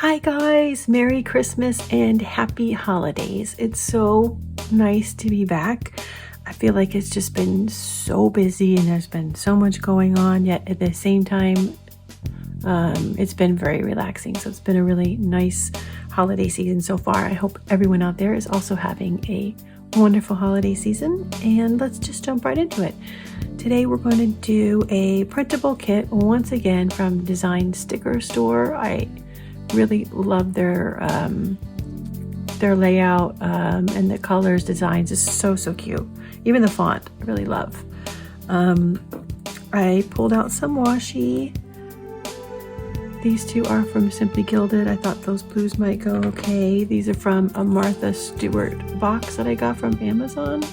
Hi guys, Merry Christmas and Happy Holidays. It's so nice to be back. I feel like it's just been so busy and there's been so much going on, yet at the same time, it's been very relaxing. So it's been a really nice holiday season so far. I hope everyone out there is also having a wonderful holiday season, and let's just jump right into it. Today we're going to do a printable kit once again from Design Sticker Store. I really love their layout and the colors, designs is so cute. Even the font I really love. I pulled out some washi. These two are from Simply Gilded. I thought those blues might go okay. These are from a Martha Stewart box that I got from Amazon.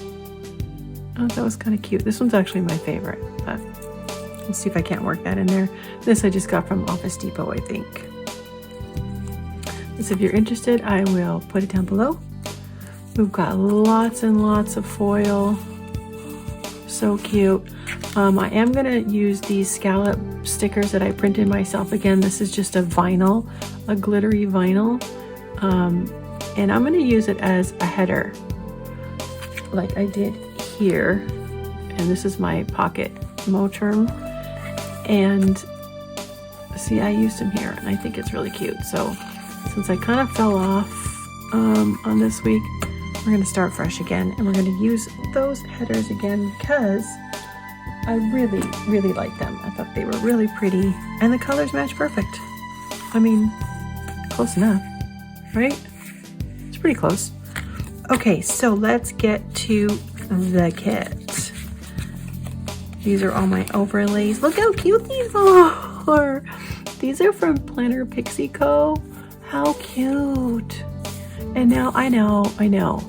Oh, that was kind of cute. This one's actually my favorite, but let's see if I can't work that in there. This I just got from Office Depot, I think. So if you're interested, I will put it down below. We've got lots and lots of foil. So cute. I am going to use these scallop stickers that I printed myself. Again, this is just a vinyl, a glittery vinyl. And I'm going to use it as a header, like I did here. And this is my pocket Moterm. And see, I used them here, and I think it's really cute. So since I kind of fell off on this week, we're going to start fresh again, and we're going to use those headers again because I really like them. I thought they were really pretty, and the colors match perfect. I mean, close enough, right? It's pretty close. Okay, so let's get to the kit. These are all my overlays. Look how cute these are. These are from Planner Pixie Co. How cute. And now I know.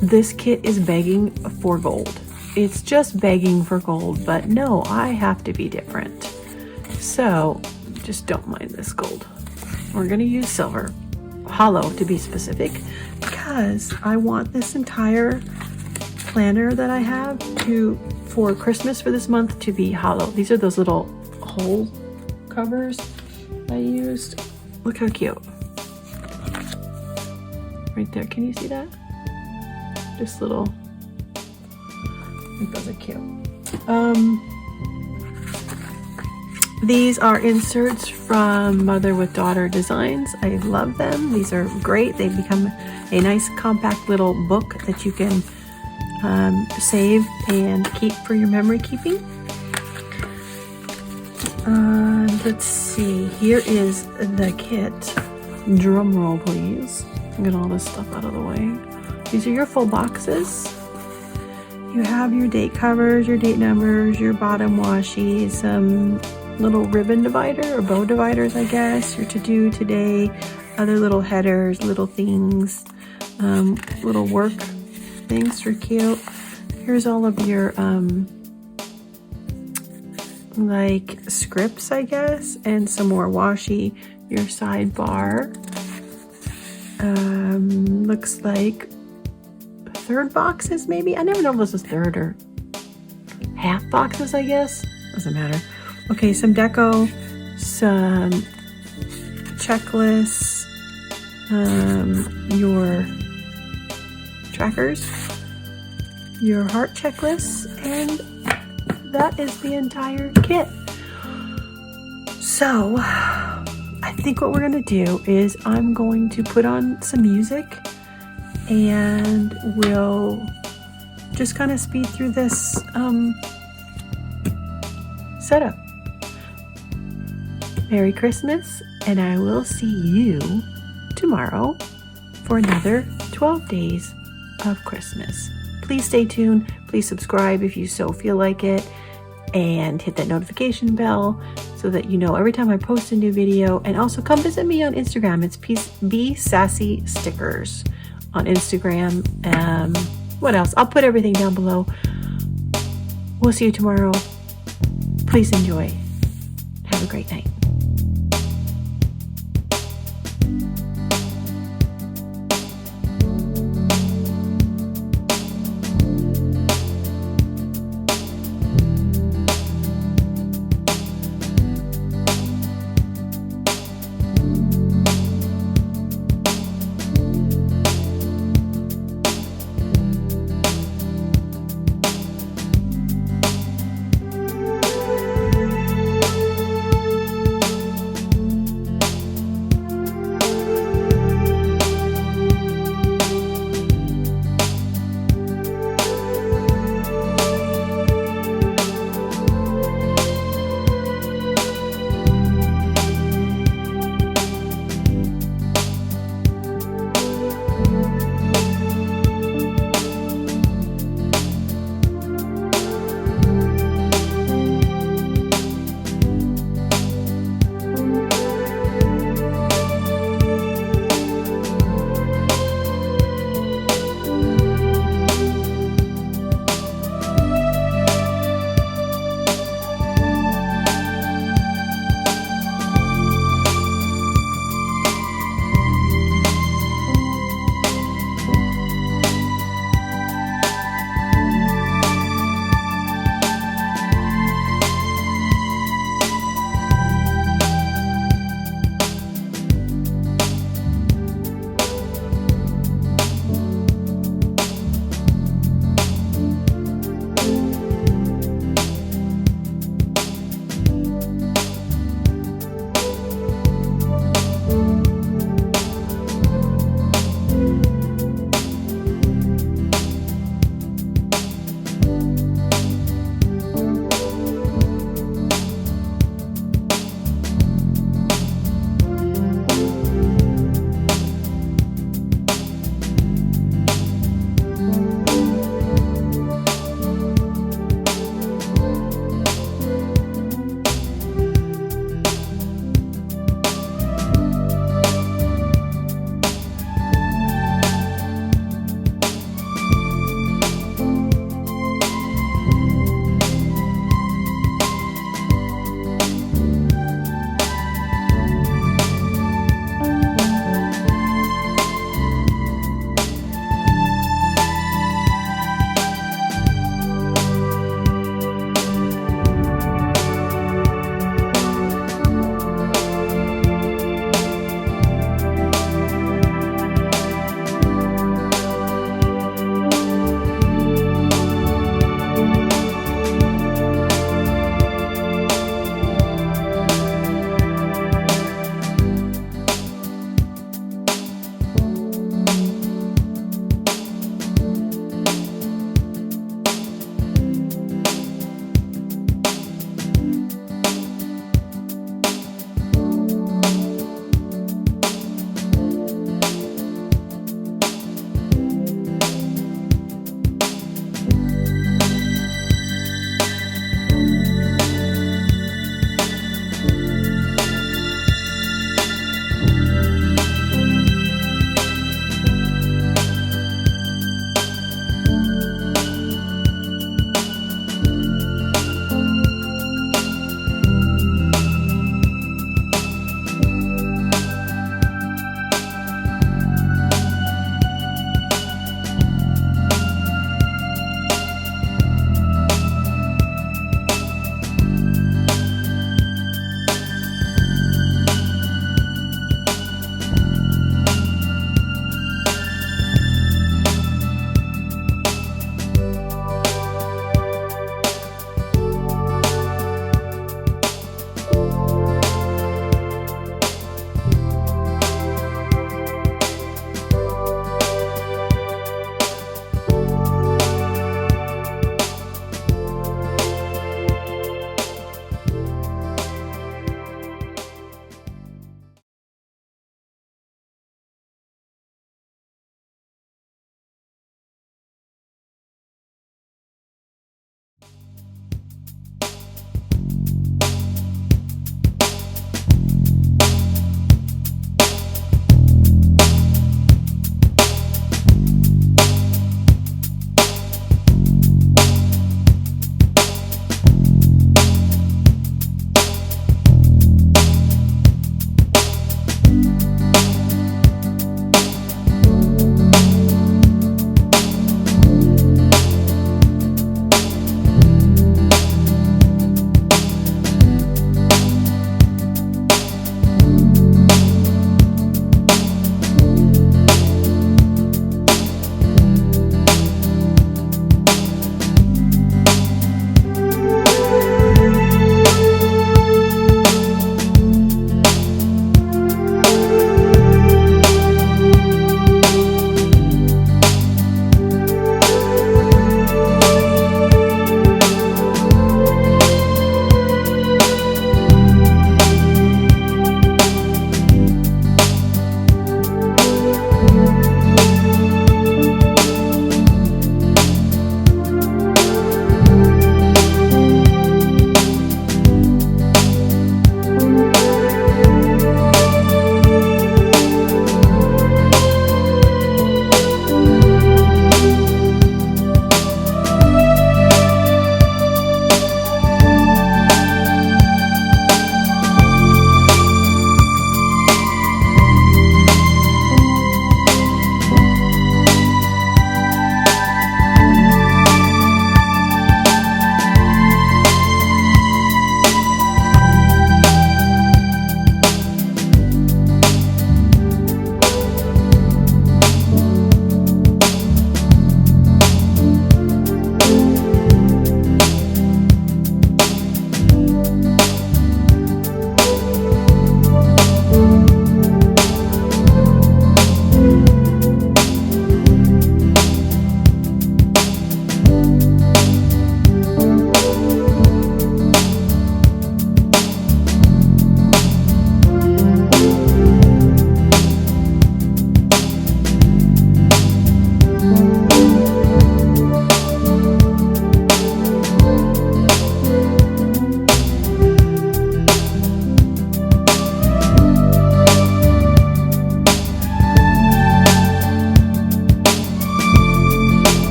This kit is begging for gold. It's just begging for gold, but no, I have to be different. So just don't mind this gold. We're gonna use silver, hollow to be specific, because I want this entire planner that I have for Christmas for this month to be hollow. These are those little hole covers I used. Look how cute. Right there, can you see that? Just little, I think those are cute. These are inserts from Mother with Daughter Designs. I love them. These are great. They become a nice compact little book that you can save and keep for your memory keeping. Let's see, here is the kit. Drum roll, please. Get all this stuff out of the way. These are your full boxes. You have your date covers, your date numbers, your bottom washi, some little ribbon divider or bow dividers, I guess, your to-do today, other little headers, little things, little work things are cute. Here's all of your like scripts, I guess, and some more washi, your sidebar. Looks like third boxes, maybe. I never know if this is third or half boxes, I guess. Doesn't matter. Okay, some deco, some checklists, your trackers, your heart checklists, and that is the entire kit. So I think what we're gonna do is I'm going to put on some music and we'll just kind of speed through this setup. Merry Christmas, and I will see you tomorrow for another 12 days of Christmas. Please stay tuned. Please subscribe if you so feel like it, and hit that notification bell so that you know every time I post a new video. And also come visit me on Instagram. It's Be Sassy Stickers on Instagram. What else? I'll put everything down below. We'll see you tomorrow. Please enjoy. Have a great night.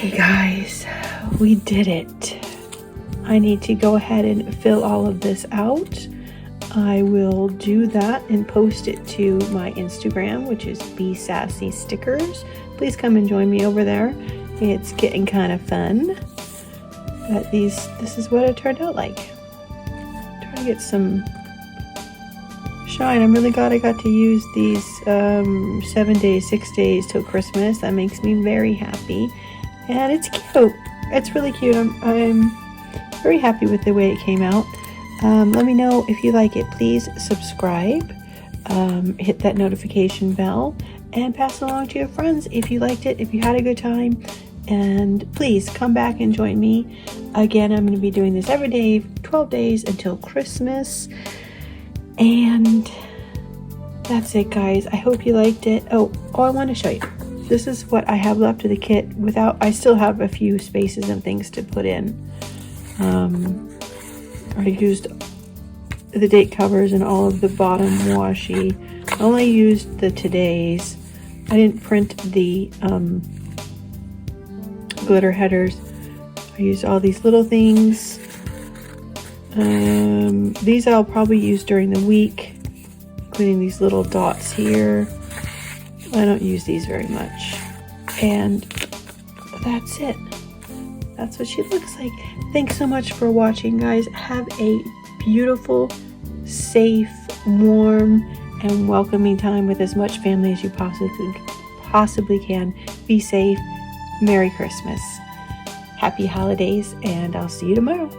Okay guys, we did it. I need to go ahead and fill all of this out. I will do that and post it to my Instagram, which is Be Sassy Stickers. Please come and join me over there. It's getting kind of fun. But this is what it turned out like. Trying to get some shine. I'm really glad I got to use these 7 days, 6 days till Christmas. That makes me very happy. And it's cute. It's really cute. I'm very happy with the way it came out. Let me know if you like it. Please subscribe, hit that notification bell, and pass it along to your friends if you liked it, if you had a good time. And please come back and join me. Again, I'm going to be doing this every day, 12 days until Christmas. And that's it, guys. I hope you liked it. Oh, I want to show you. This is what I have left of the kit. I still have a few spaces and things to put in. I used the date covers and all of the bottom washi. I only used the today's. I didn't print the glitter headers. I used all these little things. These I'll probably use during the week, including these little dots here. I don't use these very much. And that's it. That's what she looks like. Thanks so much for watching, guys. Have a beautiful, safe, warm, and welcoming time with as much family as you possibly can. Be safe. Merry Christmas. Happy holidays, and I'll see you tomorrow.